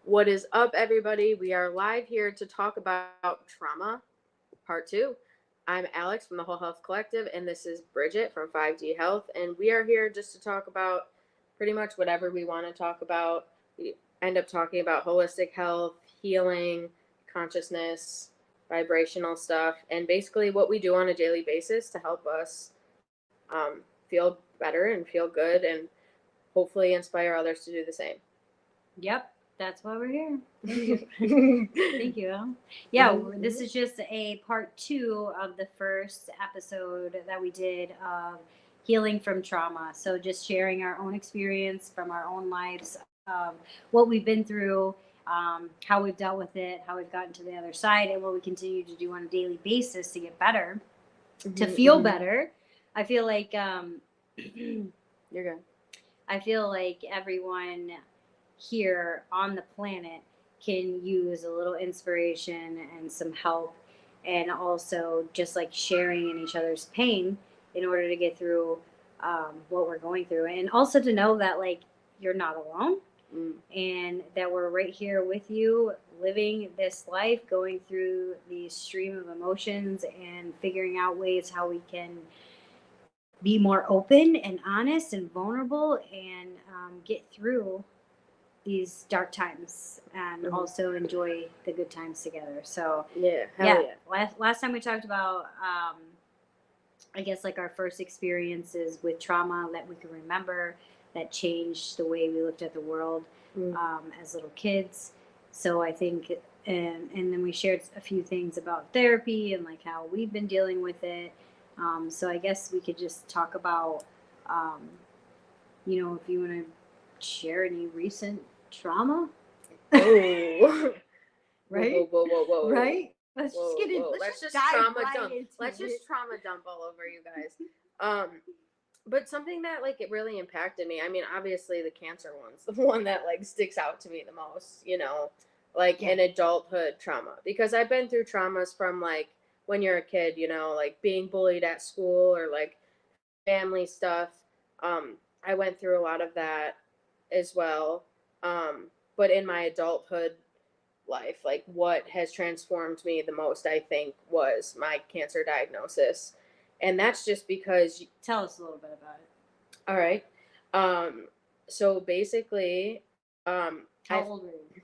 What is up, everybody? We are live here to talk about trauma, part two. I'm Alex from the Whole Health Collective, and this is Bridget from 5D Health, and we are here just to talk about pretty much whatever we want to talk about. We end up talking about holistic health, healing, consciousness, vibrational stuff, and basically what we do on a daily basis to help us feel better and feel good and hopefully inspire others to do the same. Yep, that's why we're here. Thank you. Thank you. Yeah, this is just a part 2 of the first episode that we did of healing from trauma. So just sharing our own experience from our own lives, what we've been through, how we've dealt with it, how we've gotten to the other side, and what we continue to do on a daily basis to get better, to feel better. I feel like You're good. I feel like everyone here on the planet can use a little inspiration and some help, and also just like sharing in each other's pain in order to get through what we're going through, and also to know that like you're not alone, and that we're right here with you living this life, going through the stream of emotions and figuring out ways how we can be more open and honest and vulnerable, and get through these dark times, and also enjoy the good times together. So yeah. Last time we talked about I guess like our first experiences with trauma that we can remember that changed the way we looked at the world as little kids. So I think and then we shared a few things about therapy and like how we've been dealing with it. So I guess we could just talk about if you want to share any recent trauma. Oh. Right? Whoa. Right? Let's just trauma dump. Let's just trauma dump all over you guys. But something that like it really impacted me. I mean, obviously the cancer one's the one that like sticks out to me the most, like in adulthood trauma. Because I've been through traumas from like when you're a kid, like being bullied at school or like family stuff. I went through a lot of that as well. But in my adulthood life, like what has transformed me the most, I think, was my cancer diagnosis. And that's just because. Tell us a little bit about it. All right. So basically, how old were you?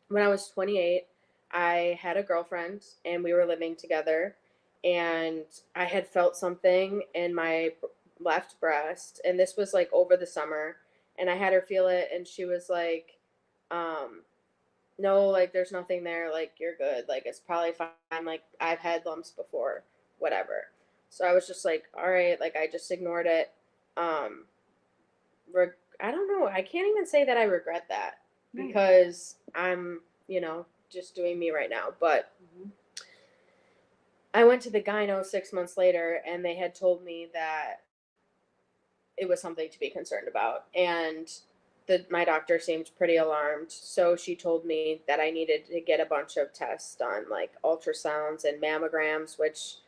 When I was 28, I had a girlfriend and we were living together, and I had felt something in my left breast, and this was like over the summer, and I had her feel it, and she was like, no, like there's nothing there, like you're good, like it's probably fine, like I've had lumps before, whatever. So I was just like, all right, like I just ignored it. I don't know, I can't even say that I regret that because I'm, just doing me right now. But I went to the gyno 6 months later, and they had told me that it was something to be concerned about. And my doctor seemed pretty alarmed. So she told me that I needed to get a bunch of tests done, like ultrasounds and mammograms, which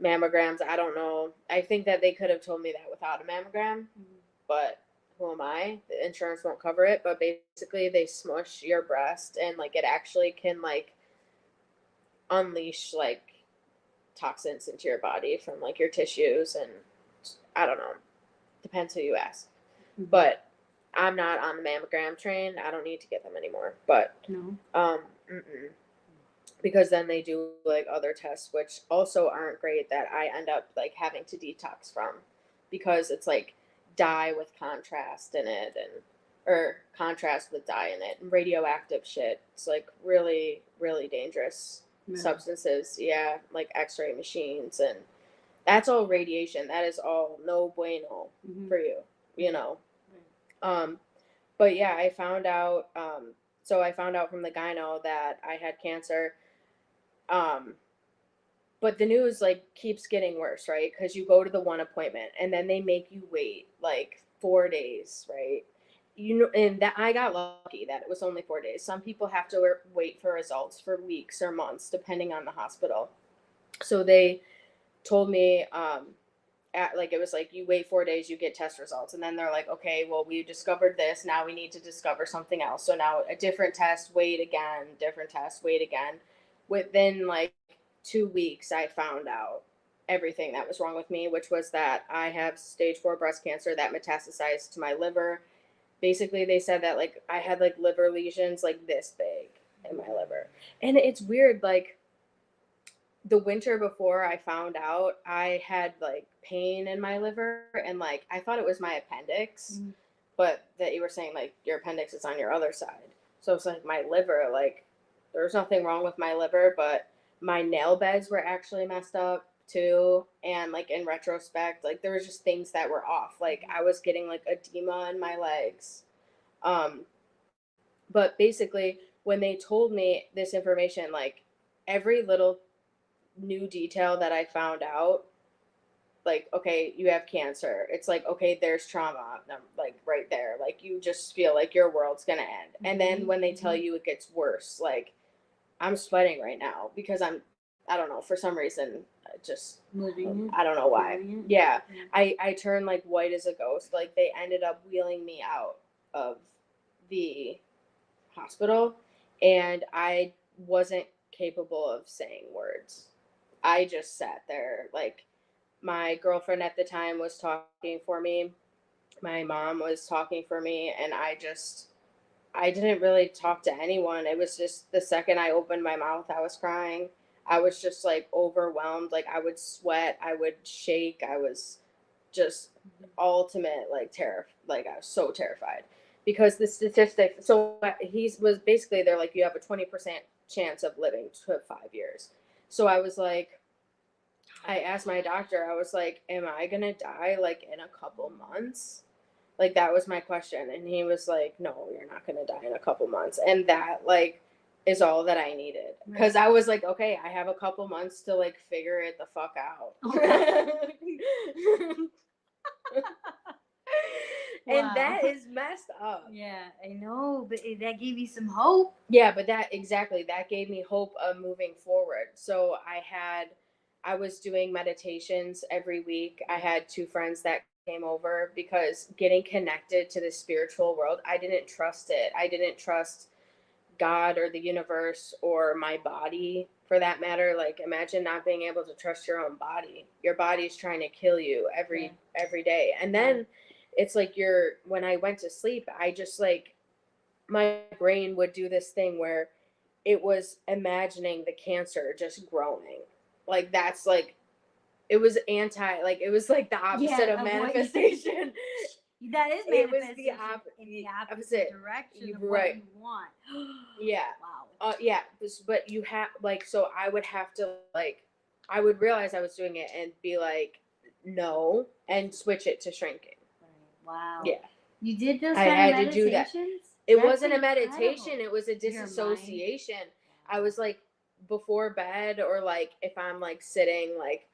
mammograms, I don't know. I think that they could have told me that without a mammogram, but who am I? The insurance won't cover it. But basically they smush your breast, and like it actually can like unleash like toxins into your body from like your tissues, and I don't know. Depends who you ask. But I'm not on the mammogram train. I don't need to get them anymore. But because then they do like other tests which also aren't great, that I end up like having to detox from, because it's like dye with contrast in it, or contrast with dye in it, and radioactive shit. It's like really, really dangerous substances. Yeah, like X-ray machines, and that's all radiation. That is all no bueno for you, But yeah, I found out. So I found out from the gyno that I had cancer. But the news like keeps getting worse, right? Because you go to the one appointment, and then they make you wait like 4 days, right? And that I got lucky that it was only 4 days. Some people have to wait for results for weeks or months, depending on the hospital. So they told me like it was like you wait 4 days, you get test results, and then they're like, okay, well, we discovered this, now we need to discover something else, so now a different test, wait again, different test, wait again. Within like 2 weeks I found out everything that was wrong with me, which was that I have stage 4 breast cancer that metastasized to my liver. Basically they said that like I had like liver lesions like this big in my liver. And it's weird, like the winter before I found out, I had like pain in my liver, and like I thought it was my appendix, Mm. but that you were saying like your appendix is on your other side. So it's like my liver, like there's nothing wrong with my liver, but my nail beds were actually messed up too. And like in retrospect, like there was just things that were off. Like I was getting like edema in my legs. Um, but basically when they told me this information, like every little new detail that I found out, like, okay, you have cancer. It's like, okay, there's trauma, like right there. Like you just feel like your world's gonna end. And then when they tell you it gets worse, like I'm sweating right now because I don't know, for some reason, just Moving I don't know it, why. feeling it. Yeah, I turned like white as a ghost. Like they ended up wheeling me out of the hospital, and I wasn't capable of saying words. I just sat there. Like my girlfriend at the time was talking for me. My mom was talking for me, and I didn't really talk to anyone. It was just the second I opened my mouth, I was crying. I was just like overwhelmed. Like I would sweat, I would shake. I was just ultimate like terror. Like I was so terrified because the statistic. So he was basically they're like you have a 20% chance of living to 5 years. So I was like, I asked my doctor. I was like, "Am I gonna die like in a couple months?" Like that was my question, and he was like, "No, you're not gonna die in a couple months," and that like is all that I needed because I was like, "Okay, I have a couple months to like figure it the fuck out." And that Wow. is messed up. Yeah, I know, but that gave you some hope. Yeah, but that exactly that gave me hope of moving forward. So I was doing meditations every week. I had two friends that came over because getting connected to the spiritual world, I didn't trust it. I didn't trust God or the universe or my body for that matter. Like imagine not being able to trust your own body. Your body's trying to kill you every day. And then it's like when I went to sleep, I just like my brain would do this thing where it was imagining the cancer just growing. Like that's like it was like it was like the opposite of manifestation. That is It was manifestation in the opposite direction of what right. you want. Yeah. Wow. Yeah. But you have like so I would have to like I would realize I was doing it and be like no and switch it to shrinking. Wow. Yeah. You did those I kind of had to do that. meditations? It That's wasn't a meditation, incredible. it was a Your mind. disassociation. I was like before bed or like if I'm like sitting like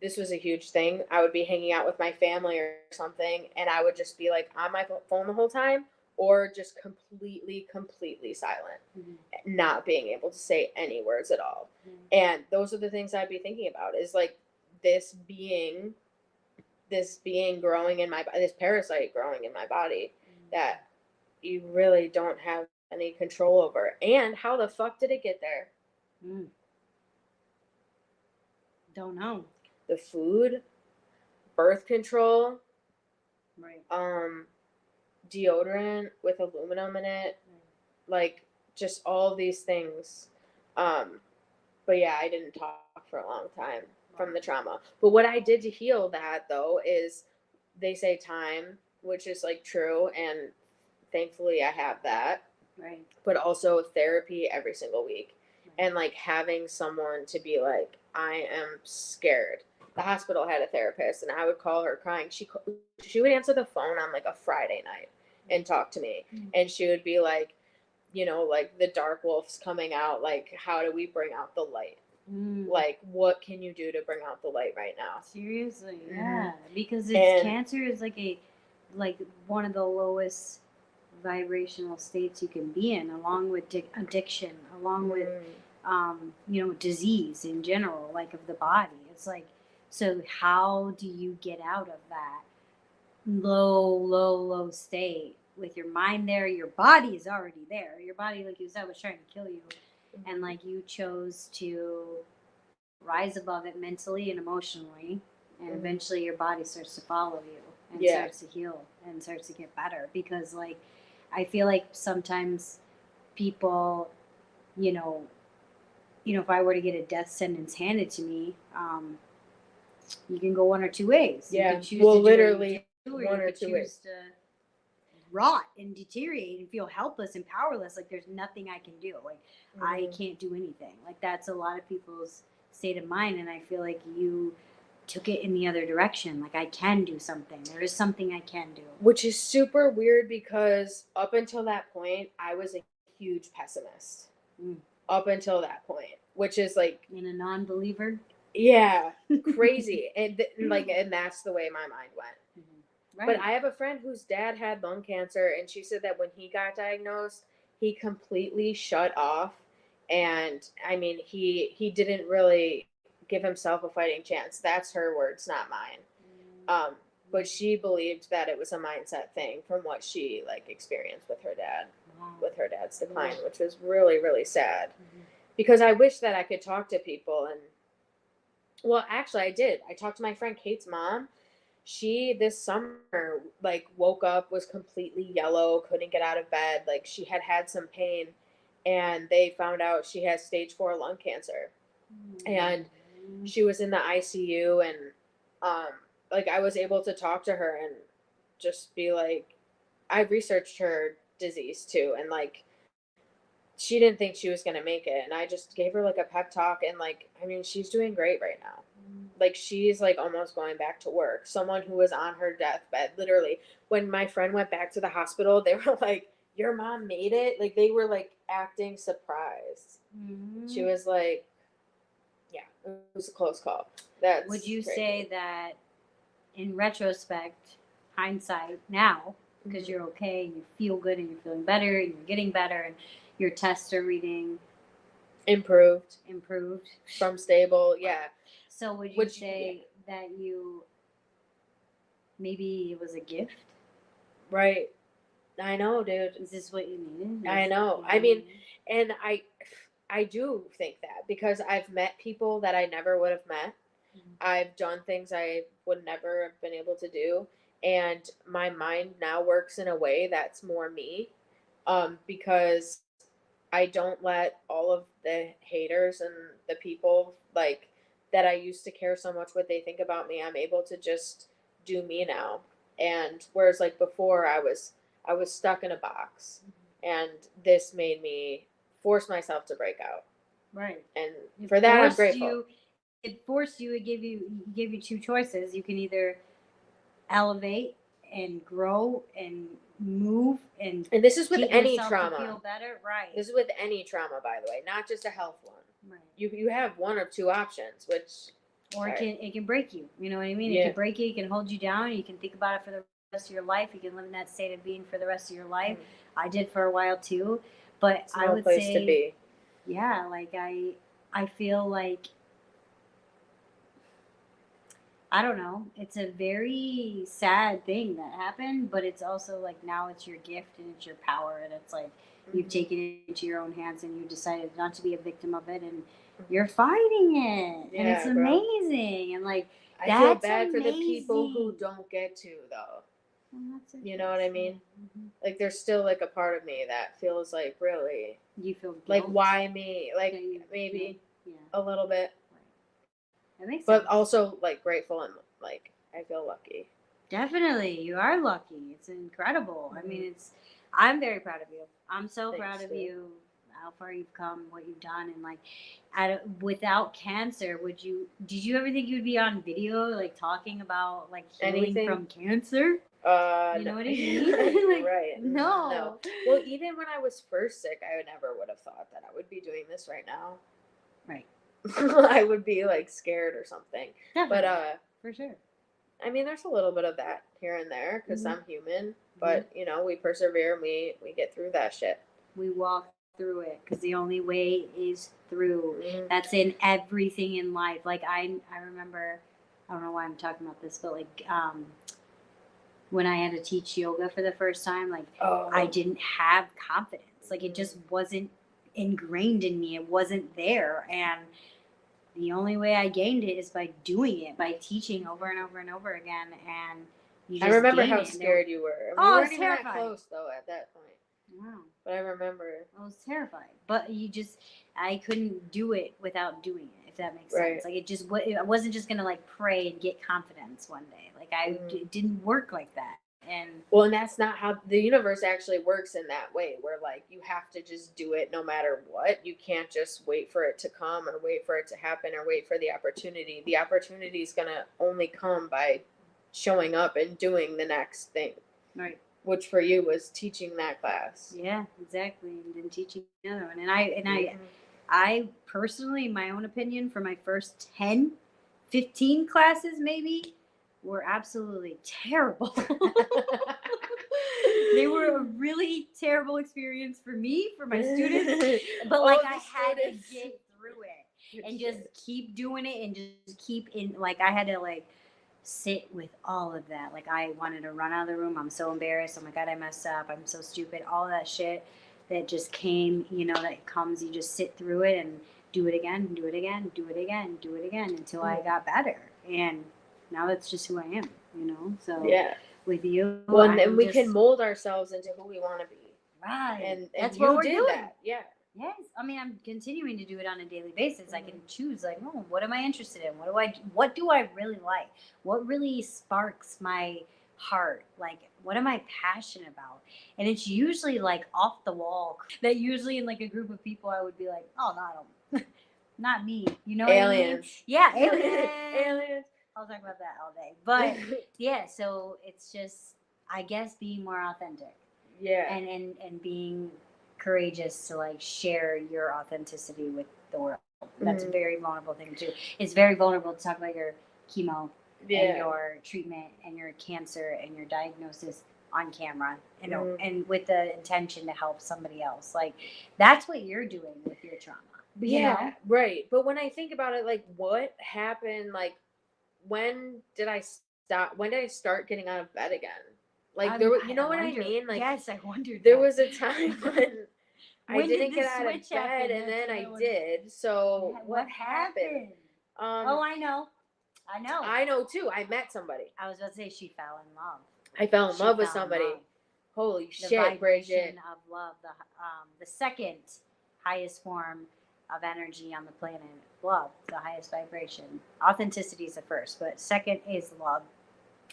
this was a huge thing. I would be hanging out with my family or something and I would just be like on my phone the whole time or just completely silent, not being able to say any words at all. And those are the things I'd be thinking about is like this being growing in my this parasite growing in my body that you really don't have any control over. And how the fuck did it get there? Mm. Don't know. The food, birth control, Right. deodorant with aluminum in it, like just all these things. But yeah, I didn't talk for a long time from the trauma. But what I did to heal that though is they say time, which is like true, and thankfully I have that. Right. But also therapy every single week. And like having someone to be like, I am scared. The hospital had a therapist, and I would call her crying. She would answer the phone on like a Friday night and talk to me, and she would be like, you know, like the dark wolf's coming out. Like, how do we bring out the light? Like, what can you do to bring out the light right now? Seriously, yeah, because cancer is like one of the lowest vibrational states you can be in, along with addiction, along with disease in general, like of the body. It's like So how do you get out of that low state with your mind there? Your body is already there. Your body, like you said, was trying to kill you. And like you chose to rise above it mentally and emotionally. And eventually your body starts to follow you and Yeah. starts to heal and starts to get better. Because, like, I feel like sometimes people, you know, if I were to get a death sentence handed to me, you can go one or two ways. You Yeah. can choose Well, to do what you literally do, or one you or could two choose ways. to rot and deteriorate and feel helpless and powerless. Like, there's nothing I can do. Like, I can't do anything. Like, that's a lot of people's state of mind. And I feel like you took it in the other direction. Like, I can do something. There is something I can do. Which is super weird because up until that point, I was a huge pessimist. Up until that point, which is like, In a non-believer. yeah, crazy. And that's the way my mind went. Right. But I have a friend whose dad had lung cancer, and she said that when he got diagnosed, he completely shut off. And I mean, he didn't really give himself a fighting chance. That's her words, not mine. But she believed that it was a mindset thing from what she like experienced with her dad, with her dad's decline, which was really, really sad. Because I wish that I could talk to people. And well, actually I did. I talked to my friend Kate's mom. She this summer like woke up, was completely yellow, couldn't get out of bed. Like she had some pain, and they found out she has stage 4 lung cancer. And she was in the ICU, and like I was able to talk to her and just be like, I researched her disease too, and like she didn't think she was gonna make it, and I just gave her like a pep talk, and like I mean she's doing great right now. Like she's like almost going back to work. Someone who was on her deathbed, literally, when my friend went back to the hospital, they were like, "Your mom made it." Like they were like acting surprised. She was like, "Yeah, it was a close call." That's Would you crazy. say that in retrospect, hindsight now, because you're okay and you feel good and you're feeling better and you're getting better and your tests are reading improved from stable, yeah. So would you say that you maybe it was a gift? Right. I know, dude. Is this what you needed? I know. I mean, and I do think that because I've met people that I never would have met. I've done things I would never have been able to do, and my mind now works in a way that's more me, because I don't let all of the haters and the people like that I used to care so much what they think about me. I'm able to just do me now. And whereas like before I was stuck in a box, and this made me force myself to break out. Right. And for that I'm grateful. It forced you, it gave you two choices. You can either elevate and grow and move and this is with get any yourself trauma. to feel better. Right. This is with any trauma, by the way, not just a health one. Right. You have one or two options, which or it can break you. You know what I mean? Yeah. It can break you. It can hold you down. You can think about it for the rest of your life. You can live in that state of being for the rest of your life. I did for a while too, but it's I no would place say, to be. Yeah, like I feel like, I don't know. It's a very sad thing that happened, but it's also like now it's your gift and it's your power, and it's like you've taken it into your own hands and you decided not to be a victim of it, and you're fighting it, and it's amazing, and like I feel bad for the people who don't get to though. You know what I mean? Like there's still like a part of me that feels like really you feel guilt. like why me? Like maybe a little bit. That makes but sense. also like grateful and like I feel lucky. Definitely, you are lucky. It's incredible. I mean, I'm very proud of you. I'm so proud of you, how far you've come, what you've done, and like, without cancer, did you ever think you would be on video, like talking about like healing from cancer? You know what I mean? Like, right. No. Well, even when I was first sick, I never would have thought that I would be doing this right now. Right. I would be like scared or something. Definitely. But for sure. I mean, there's a little bit of that here and there because I'm human, but you know, we persevere and we get through that shit. We walk through it because the only way is through. That's in everything in life. Like I remember I don't know why I'm talking about this, but like when I had to teach yoga for the first time, like I Oh. didn't have confidence. Like it just wasn't ingrained in me. It wasn't there. And the only way I gained it is by doing it, by teaching over and over and over again. And you I just remember gain how it. scared you were. We Oh, I weren't was even that terrified. close though at that point. Wow. But I remember. I was terrified. But I couldn't do it without doing it, if that makes Right. sense. Like I wasn't just going to like pray and get confidence one day. Like it didn't work like that. And Well, and that's not how the universe actually works in that way, where like you have to just do it no matter what. You can't just wait for it to come or wait for it to happen or wait for the opportunity. The opportunity is going to only come by showing up and doing the next thing, right. which for you was teaching that class. Yeah, exactly. And then teaching another one. And Mhm. I personally, in my own opinion, for my first 10, 15 classes maybe, were absolutely terrible. They were a really terrible experience for me, for my students. But like Oh, I the had to students. get through it and just keep doing it and just keep in, like I had to like sit with all of that. Like I wanted to run out of the room. I'm so embarrassed. Oh my god, I messed up. I'm so stupid. All that shit that just came, that comes, you just sit through it and do it again, do it again, do it again, do it again until I got better. And now that's just who I am, So Yeah. with you, Well, and then I'm we can just mold ourselves into who we want to be. right. And That's what you we're did doing. that. Yeah. Yes, I mean I'm continuing to do it on a daily basis. I can choose like, oh, what am I interested in? What do I really like? What really sparks my heart? Like, what am I passionate about? And it's usually like off the wall. That usually in like a group of people, I would be like, oh, not not me. You know what I mean? Aliens. Yeah, aliens. Aliens. I'll talk about that all day. But yeah, so it's just I guess being more authentic Yeah. and being courageous to like share your authenticity with the world. That's a very vulnerable thing to do. It's very vulnerable to talk about your chemo and your treatment and your cancer and your diagnosis on camera and with the intention to help somebody else. Like that's what you're doing with your trauma. Yeah, right. But when I think about it, like what happened, like when did I stop? When did I start getting out of bed again? Like there, you know what I mean? Like yes, I wondered. there that. was a time when I When did didn't get the out of switch bed, happen? and That's then what I I wondered. did. So What happened? Oh, I know. I know too. I met somebody. I was about to say she fell in love. I fell in She love with fell in somebody. love. Holy The shit, vibration Bridget. of love, the second highest form of energy on the planet, love, the highest vibration. Authenticity is the first, but second is love,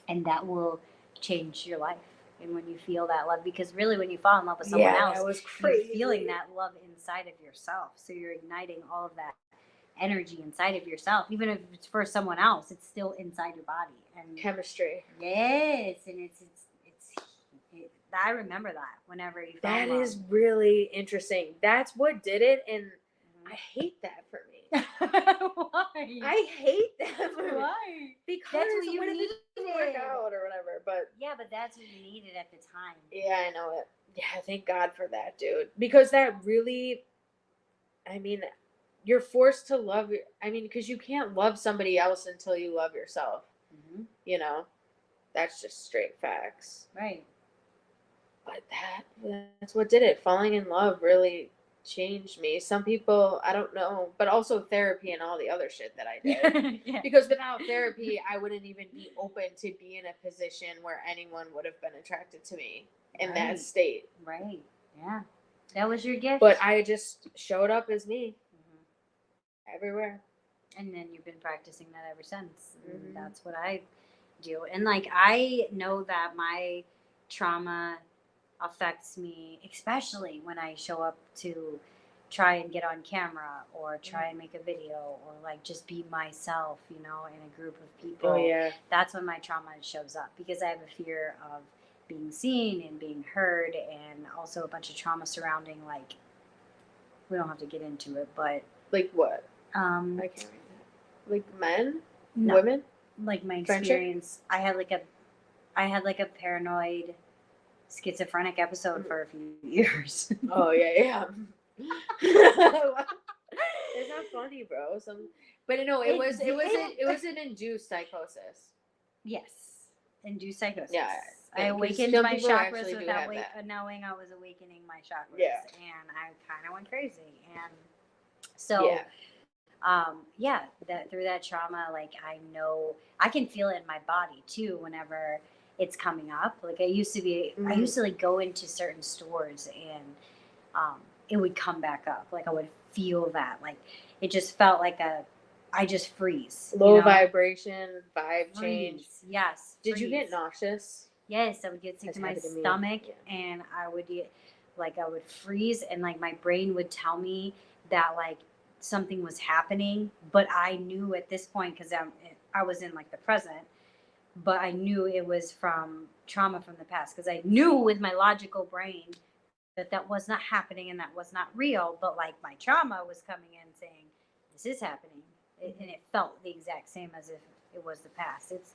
and that will change your life. And when you feel that love, because really, when you fall in love with someone else, that was you're crazy. feeling that love inside of yourself. So you're igniting all of that energy inside of yourself. Even if it's for someone else, it's still inside your body. And Chemistry. yes, and I remember that whenever you fell in That love. is really interesting. That's what did it, and I hate that for me. Why? I hate that for me. Why? Because That's what you when it needed. doesn't work out or whatever. But yeah, but that's what you needed at the time. yeah, I know it. Yeah, thank God for that, dude. Because that really, I mean, you're forced to love. I mean, because you can't love somebody else until you love yourself. Mm-hmm. You know, that's just straight facts. Right. But that's what did it. Falling in love really changed me. Some people, I don't know, but also therapy and all the other shit that I did. Yeah. Because without therapy, I wouldn't even be open to be in a position where anyone would have been attracted to me in that state. Right. Yeah. That was your gift. But I just showed up as me everywhere. And then you've been practicing that ever since. And that's what I do. And like, I know that my trauma affects me, especially when I show up to try and get on camera or try and make a video or like just be myself, in a group of people. Oh, yeah. That's when my trauma shows up because I have a fear of being seen and being heard, and also a bunch of trauma surrounding, like, we don't have to get into it, but like what? I can't read that. Like men, women, like my experience. I had like a paranoid schizophrenic episode for a few years. Oh yeah. It's not funny, bro. But no, it was an induced psychosis. Yes, induced psychosis. Yeah, I awakened some my people actually chakras do without have that. knowing I was awakening my chakras, Yeah. and I kind of went crazy. And so, Yeah. yeah, that through that trauma, like I know I can feel it in my body too. Whenever it's coming up, like I used to like go into certain stores and it would come back up. Like I would feel that. Like it just felt like I just freeze. Low vibration, vibe change. Freeze. Yes. Did you get nauseous? Yes, I would get sick to my stomach, and I would get I would freeze, and like my brain would tell me that like something was happening, but I knew at this point because I was in like the present, but I knew it was from trauma from the past because I knew with my logical brain that was not happening and that was not real, but like my trauma was coming in saying this is happening, and it felt the exact same as if it was the past. It's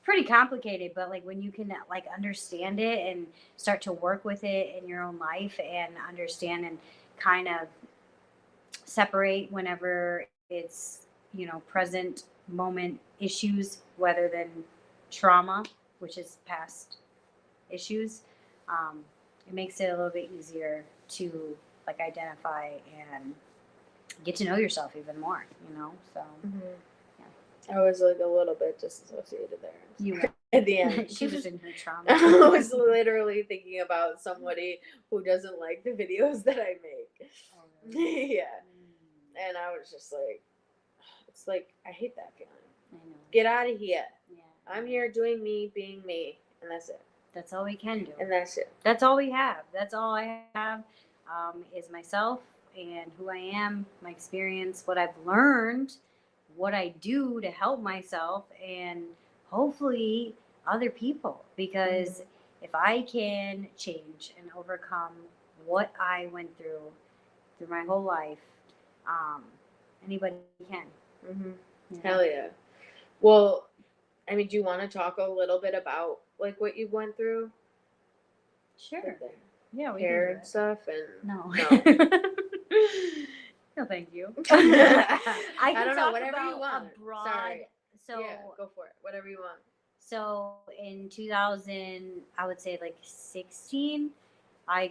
pretty complicated, but like when you can like understand it and start to work with it in your own life and understand and kind of separate whenever it's present moment issues rather than trauma, which is past issues, it makes it a little bit easier to like identify and get to know yourself even more, so yeah. I was like a little bit disassociated there. You at the end. She was in her trauma. I was literally thinking about somebody who doesn't like the videos that I make. Oh, really? Yeah. And I was just like, it's like, I hate that feeling. I know. Get out of here. Yeah. I'm here doing me, being me, and that's it. That's all we can do. And that's it. That's all we have. That's all I have is myself and who I am, my experience, what I've learned, what I do to help myself, and hopefully other people. Because if I can change and overcome what I went through my whole life, anybody can. Hell yeah. Well, I mean, do you want to talk a little bit about like what you went through? Sure. Like yeah, we hair and stuff, and no. No, thank you. I don't know, whatever you want. Sorry. So yeah, go for it. Whatever you want. So in 2000, I would say like 16, I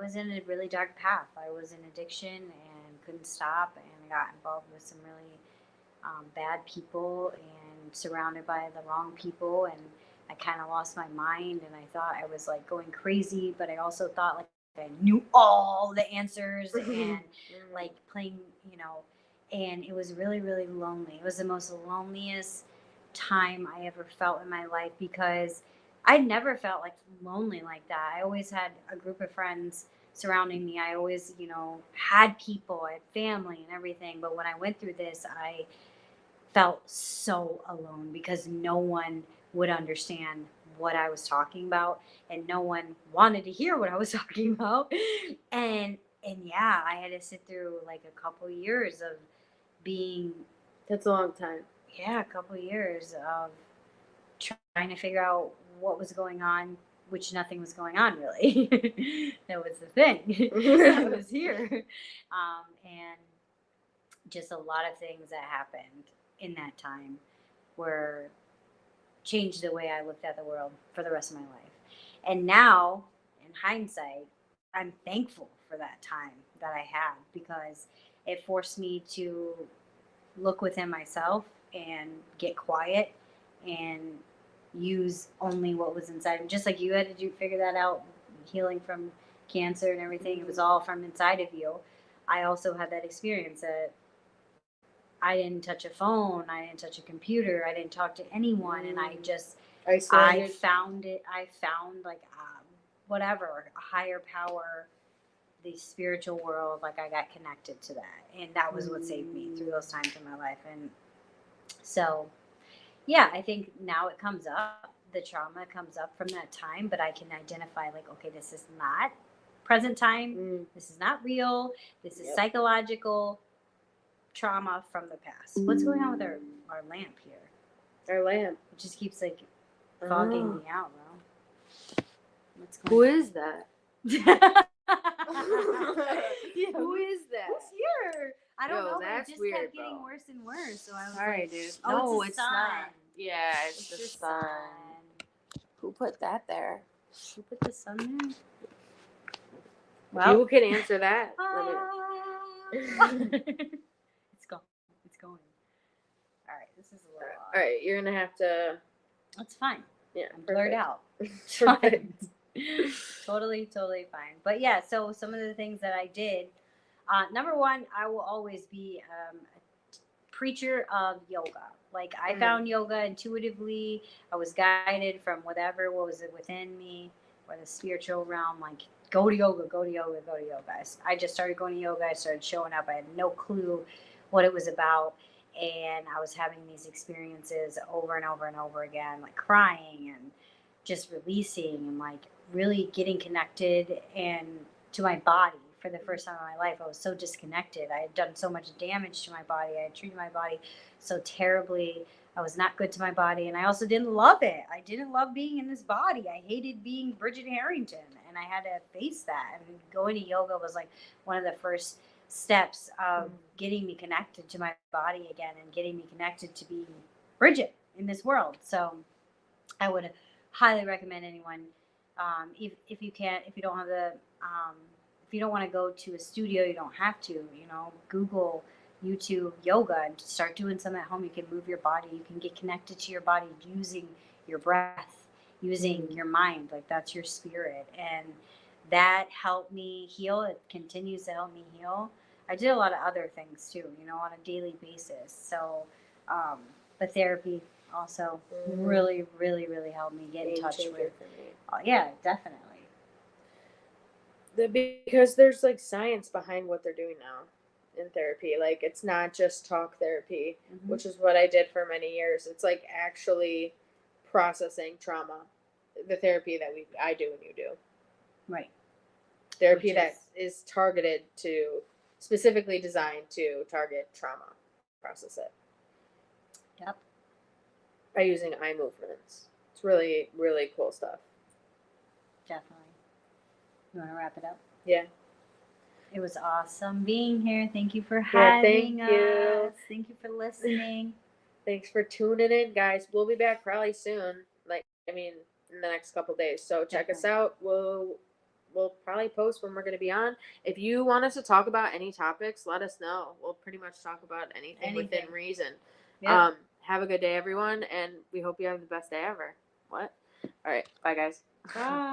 was in a really dark path. I was in addiction and couldn't stop, and I got involved with some really bad people and surrounded by the wrong people, and I kind of lost my mind, and I thought I was like going crazy, but I also thought like I knew all the answers and like playing, and it was really, really lonely. It was the most loneliest time I ever felt in my life because I never felt like lonely like that. I always had a group of friends surrounding me. I always, had people, I had family and everything. But when I went through this, I felt so alone because no one would understand what I was talking about, and no one wanted to hear what I was talking about. And yeah, I had to sit through like a couple years of being. That's a long time. Yeah, a couple years of trying to figure out what was going on, which nothing was going on really. That was the thing. I was here. And just a lot of things that happened in that time were changed the way I looked at the world for the rest of my life. And now, in hindsight, I'm thankful for that time that I had because it forced me to look within myself and get quiet and use only what was inside. Just like you had to figure that out, healing from cancer and everything, it was all from inside of you. I also had that experience that I didn't touch a phone, I didn't touch a computer, I didn't talk to anyone, and I found like whatever, a higher power, the spiritual world, like I got connected to that, and that was what saved me through those times in my life. And so yeah, I think now it comes up, the trauma comes up from that time, but I can identify like, okay, this is not present time, this is not real, this is psychological trauma from the past. What's going on with our lamp here? Our lamp. It just keeps like fogging me out, bro. Who is that? Yeah. Who is that? Who's here? I That's just weird, kept getting bro. worse and worse. So I was Sorry, like, dude. oh, No, it's a it's sun. not. Yeah, it's the the sun. Who put that there? Who put the sun there? If you can answer that, it's going. It's going. All right, this is a little odd. all right, you're gonna have to. That's fine. Yeah, I'm blurred perfect. out. It's fine. Totally fine. But yeah, so some of the things that I did. Number one, I will always be a preacher of yoga. Like I found yoga intuitively. I was guided from whatever was within me, or the spiritual realm. Like go to yoga, go to yoga, go to yoga. I just started going to yoga. I started showing up. I had no clue what it was about, and I was having these experiences over and over and over again, like crying and just releasing and like really getting connected and to my body for the first time in my life. I was so disconnected. I had done so much damage to my body. I had treated my body so terribly. I was not good to my body, and I also didn't love it. I didn't love being in this body. I hated being Bridget Harrington, and I had to face that. And going to yoga was like one of the first steps of getting me connected to my body again and getting me connected to being Bridget in this world. So I would highly recommend anyone, if you can't, if you don't have the, if you don't want to go to a studio, you don't have to, Google, YouTube yoga and start doing some at home. You can move your body. You can get connected to your body using your breath, using your mind. Like that's your spirit. And that helped me heal. It continues to help me heal. I did a lot of other things too, on a daily basis. So, but therapy also really helped me get in touch with. Yeah, definitely. Because there's like science behind what they're doing now in therapy. Like it's not just talk therapy, which is what I did for many years. It's like actually processing trauma. The therapy that I do and you do. Right. Therapy that is targeted to, specifically designed to target trauma, process it. Yep. By using eye movements. It's really cool stuff. Definitely. You want to wrap it up? Yeah. It was awesome being here. Thank you for having us. Thank you for listening. Thanks for tuning in, guys. We'll be back probably soon. In the next couple days. So check us out. We'll probably post when we're going to be on. If you want us to talk about any topics, let us know. We'll pretty much talk about anything. Within reason. Yep. Have a good day, everyone, and we hope you have the best day ever. What? All right. Bye, guys. Bye.